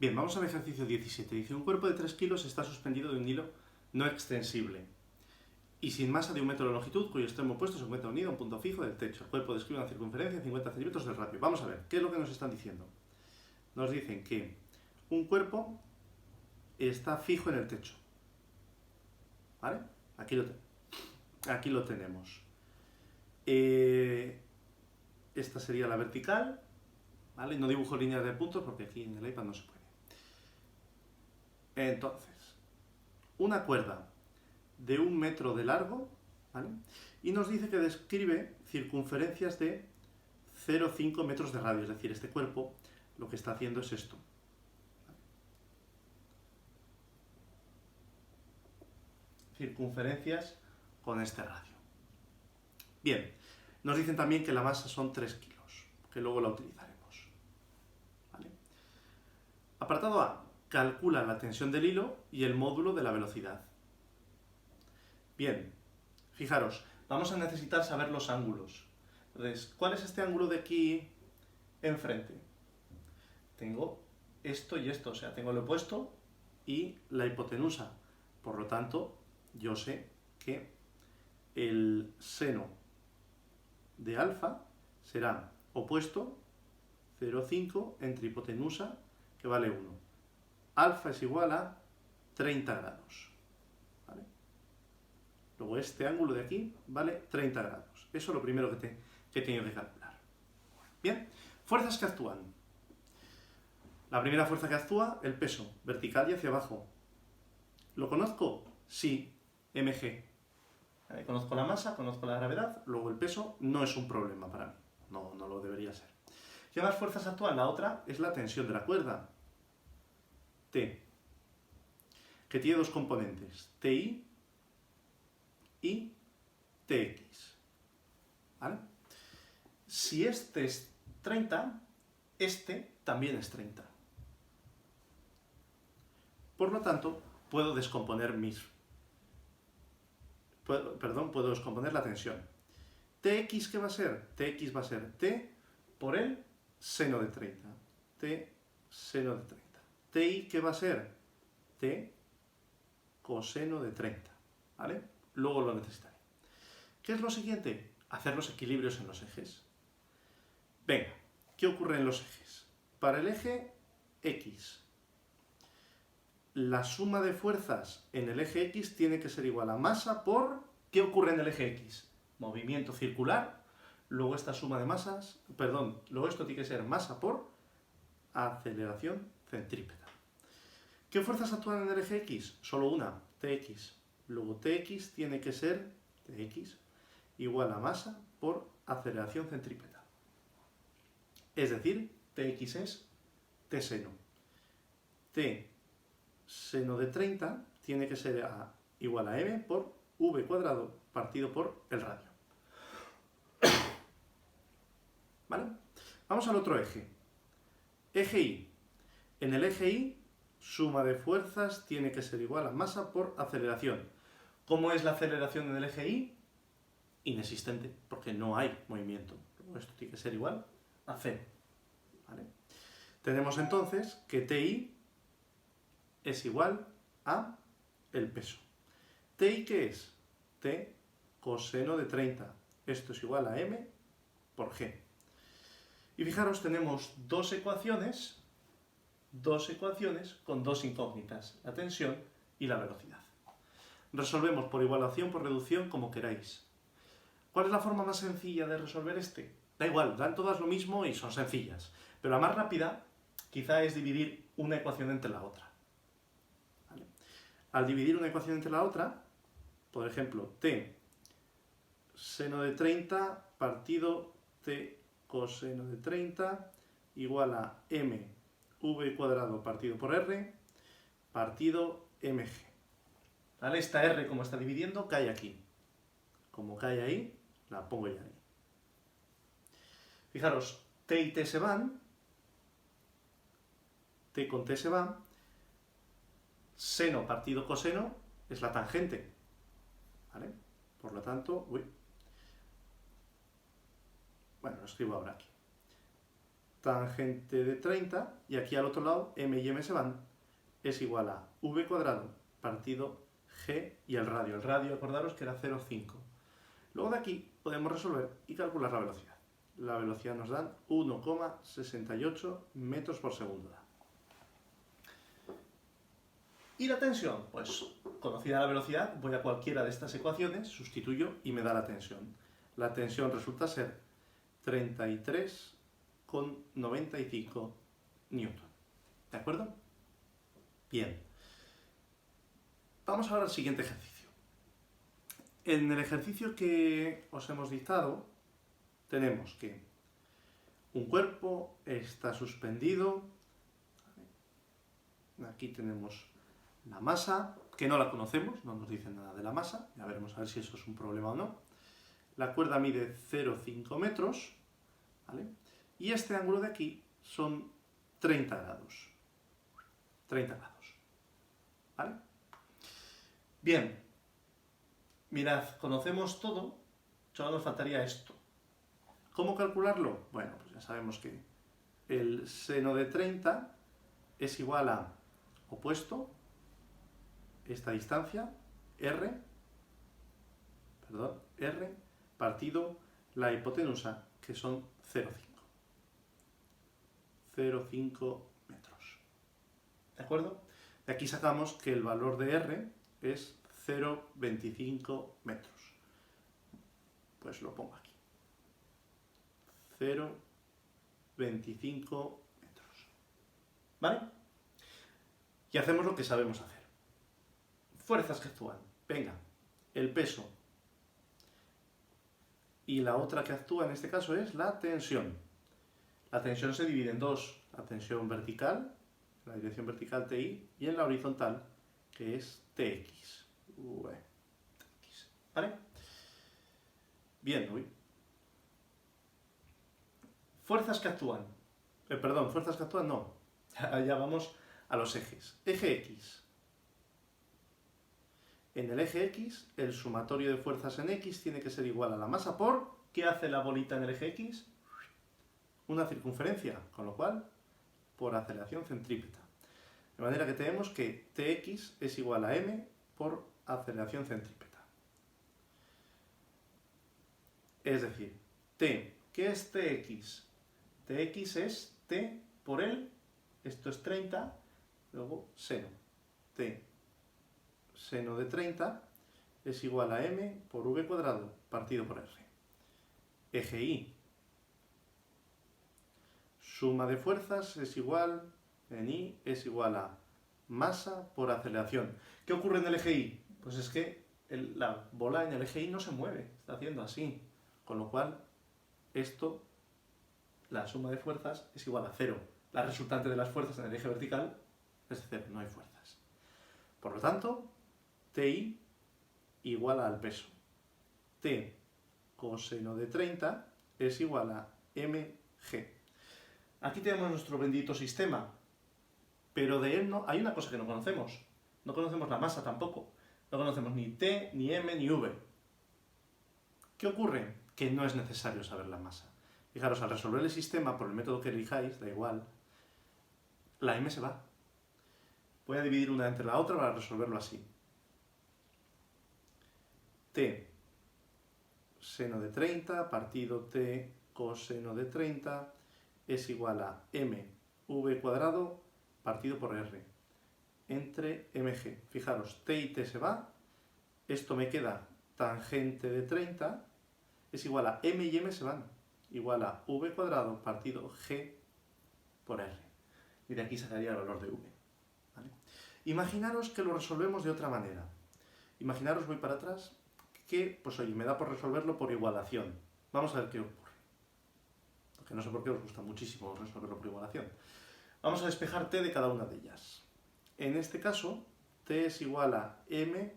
Bien, vamos al ejercicio 17. Dice, un cuerpo de 3 kilos está suspendido de un hilo no extensible y sin masa de 1 metro de longitud, cuyo extremo opuesto se encuentra unido a un punto fijo del techo. El cuerpo describe una circunferencia de 50 centímetros del radio. Vamos a ver, ¿qué es lo que nos están diciendo? Nos dicen que un cuerpo está fijo en el techo. ¿Vale? Aquí lo tenemos. Esta sería la vertical. ¿Vale? No dibujo líneas de puntos porque aquí en el iPad no se puede. Entonces, una cuerda de 1 metro de largo, ¿vale? Y nos dice que describe circunferencias de 0,5 metros de radio, es decir, este cuerpo lo que está haciendo es esto. Circunferencias con este radio. Bien, nos dicen también que la masa son 3 kilos, que luego la utilizaremos. ¿Vale? Apartado A. Calcula la tensión del hilo y el módulo de la velocidad. Bien, fijaros, vamos a necesitar saber los ángulos. Entonces, ¿cuál es este ángulo de aquí enfrente? Tengo esto y esto, o sea, tengo el opuesto y la hipotenusa. Por lo tanto, yo sé que el seno de alfa será opuesto 0,5 entre hipotenusa, que vale 1. Alfa es igual a 30 grados. ¿Vale? Luego este ángulo de aquí vale 30 grados. Eso es lo primero que he tenido que calcular. Bien, fuerzas que actúan. La primera fuerza que actúa, el peso, vertical y hacia abajo. ¿Lo conozco? Sí, mg. Conozco la masa, conozco la gravedad, luego el peso no es un problema para mí. No lo debería ser. ¿Qué más fuerzas actúan? La otra es la tensión de la cuerda. T, que tiene dos componentes, TI y TX. ¿Vale? Si este es 30, este también es 30. Por lo tanto, puedo descomponer puedo descomponer la tensión. ¿TX qué va a ser? TX va a ser T por el seno de 30. T seno de 30. TI ¿qué va a ser? T coseno de 30. ¿Vale? Luego lo necesitaré. ¿Qué es lo siguiente? Hacer los equilibrios en los ejes. Venga, ¿qué ocurre en los ejes? Para el eje X, la suma de fuerzas en el eje X tiene que ser igual a masa por... ¿Qué ocurre en el eje X? Movimiento circular, luego esta suma de masas, luego esto tiene que ser masa por aceleración centrípeta. ¿Qué fuerzas actúan en el eje X? Solo una, Tx. Luego Tx tiene que ser Tx igual a masa por aceleración centrípeta. Es decir, Tx es T seno. T seno de 30 tiene que ser igual a m por v cuadrado partido por el radio. ¿Vale? Vamos al otro eje. Eje Y. En el eje Y, suma de fuerzas tiene que ser igual a masa por aceleración. ¿Cómo es la aceleración en el eje Y? Inexistente, porque no hay movimiento. Esto tiene que ser igual a 0. ¿Vale? Tenemos entonces que TI es igual a el peso. ¿TI qué es? T coseno de 30. Esto es igual a m por g. Y fijaros, tenemos dos ecuaciones con dos incógnitas, la tensión y la velocidad. Resolvemos por igualación, por reducción, como queráis. ¿Cuál es la forma más sencilla de resolver este? Da igual, dan todas lo mismo y son sencillas. Pero la más rápida quizá es dividir una ecuación entre la otra. ¿Vale? Al dividir una ecuación entre la otra, por ejemplo, t seno de 30 partido t coseno de 30 igual a m v cuadrado partido por r partido mg. ¿Vale? Esta r, como está dividiendo, cae aquí. Como cae ahí, la pongo ya ahí. Fijaros, t y t se van, t con t se va, seno partido coseno es la tangente. ¿Vale? Por lo tanto, bueno, lo escribo ahora aquí. tangente de 30, y aquí al otro lado m y m se van, es igual a v cuadrado partido g y el radio. El radio, acordaros que era 0,5. Luego de aquí podemos resolver y calcular la velocidad. La velocidad nos dan 1,68 metros por segundo. ¿Y la tensión? Pues conocida la velocidad, voy a cualquiera de estas ecuaciones, sustituyo y me da la tensión. La tensión resulta ser 33,95 newton. ¿De acuerdo? Bien. Vamos ahora al siguiente ejercicio. En el ejercicio que os hemos dictado, tenemos que un cuerpo está suspendido. Aquí tenemos la masa, que no la conocemos, no nos dice nada de la masa, ya veremos a ver si eso es un problema o no. La cuerda mide 0,5 metros, ¿vale? Y este ángulo de aquí son 30 grados. 30 grados, ¿vale? Bien, mirad, conocemos todo, solo nos faltaría esto. ¿Cómo calcularlo? Bueno, pues ya sabemos que el seno de 30 es igual a opuesto, esta distancia, R partido la hipotenusa, que son 0,5 metros. ¿De acuerdo? De aquí sacamos que el valor de R es 0,25 metros. Pues lo pongo aquí. 0,25 metros. ¿Vale? Y hacemos lo que sabemos hacer. Fuerzas que actúan. Venga, el peso. Y la otra que actúa en este caso es la tensión. La tensión se divide en dos. La tensión vertical, la dirección vertical TI, y en la horizontal, que es TX. ¿Vale? Bien, fuerzas que actúan. Fuerzas que actúan no. Ya vamos a los ejes. Eje X. En el eje X, el sumatorio de fuerzas en X tiene que ser igual a la masa por... ¿Qué hace la bolita en el eje X? Una circunferencia, con lo cual, por aceleración centrípeta. De manera que tenemos que Tx es igual a m por aceleración centrípeta. Es decir, T, ¿qué es Tx? Tx es T por L, esto es 30, luego seno. T seno de 30 es igual a m por v cuadrado partido por r. Eje Y. Suma de fuerzas es igual, en Y es igual a masa por aceleración. ¿Qué ocurre en el eje Y? Pues es que la bola en el eje Y no se mueve, está haciendo así. Con lo cual, esto, la suma de fuerzas es igual a 0. La resultante de las fuerzas en el eje vertical es 0, no hay fuerzas. Por lo tanto, TI igual al peso. T coseno de 30 es igual a mg. Aquí tenemos nuestro bendito sistema, pero de él no, hay una cosa que no conocemos. No conocemos la masa tampoco. No conocemos ni T, ni M, ni V. ¿Qué ocurre? Que no es necesario saber la masa. Fijaros, al resolver el sistema, por el método que elijáis, da igual, la M se va. Voy a dividir una entre la otra para resolverlo así. T seno de 30 partido T coseno de 30 es igual a mv cuadrado partido por r entre mg. Fijaros, T y T se va, esto me queda tangente de 30 es igual a m y m se van, igual a v cuadrado partido g por r. Y de aquí sacaría el valor de v. ¿Vale? Imaginaros que lo resolvemos de otra manera. Imaginaros, voy para atrás, que, pues oye, me da por resolverlo por igualación. Vamos a ver qué ocurre. Porque no sé por qué os gusta muchísimo resolverlo por igualación. Vamos a despejar t de cada una de ellas. En este caso, t es igual a m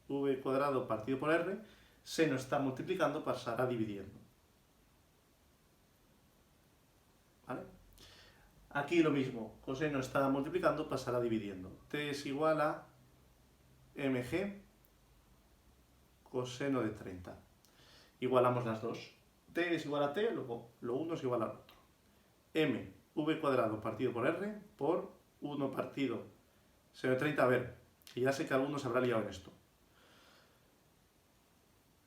v cuadrado partido por r, seno está multiplicando, pasará dividiendo. ¿Vale? Aquí lo mismo, coseno está multiplicando, pasará dividiendo. T es igual a mg coseno de 30. Igualamos las dos. T es igual a t, luego lo uno es igual al otro. mv cuadrado partido por r por 1 partido seno de 30. A ver, que ya sé que algunos se habrá liado en esto.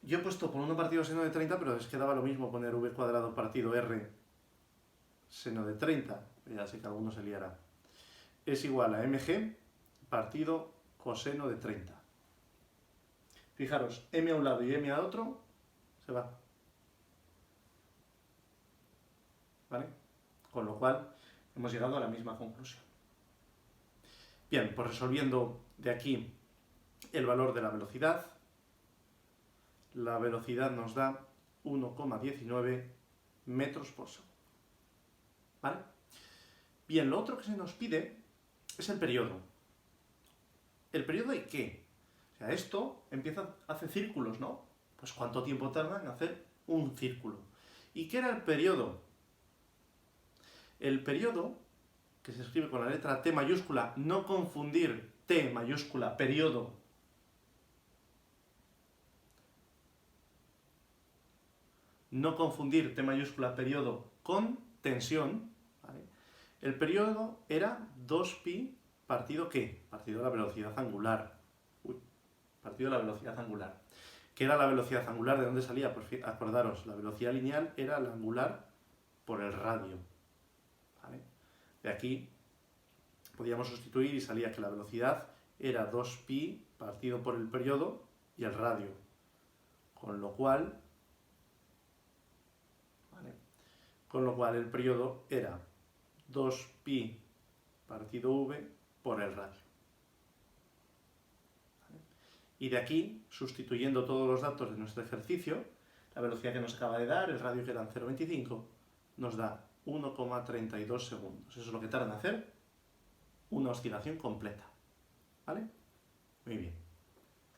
Yo he puesto por 1 partido seno de 30, pero es que daba lo mismo poner v cuadrado partido r seno de 30. Ya sé que algunos se liará. Es igual a mg partido coseno de 30. Fijaros, m a un lado y m a otro se va. ¿Vale? Con lo cual hemos llegado a la misma conclusión. Bien, pues resolviendo de aquí el valor de la velocidad nos da 1,19 metros por segundo. ¿Vale? Bien, lo otro que se nos pide es el periodo. ¿El periodo de qué? O sea, esto empieza a hacer círculos, ¿no? Pues ¿cuánto tiempo tarda en hacer un círculo? ¿Y qué era el periodo? El periodo, que se escribe con la letra T mayúscula, no confundir T mayúscula, periodo, no confundir T mayúscula, periodo con tensión, ¿vale? El periodo era 2pi partido ¿qué? Partido la velocidad angular. Partido la velocidad angular. ¿Qué era la velocidad angular? ¿De dónde salía? Pues acordaros, la velocidad lineal era la angular por el radio. ¿Vale? De aquí podíamos sustituir y salía que la velocidad era 2pi partido por el periodo y el radio. Con lo cual el periodo era 2pi partido v por el radio. ¿Vale? Y de aquí, sustituyendo todos los datos de nuestro ejercicio, la velocidad que nos acaba de dar, el radio que eran 0,25, nos da 1,32 segundos. Eso es lo que tarda en hacer una oscilación completa. ¿Vale? Muy bien.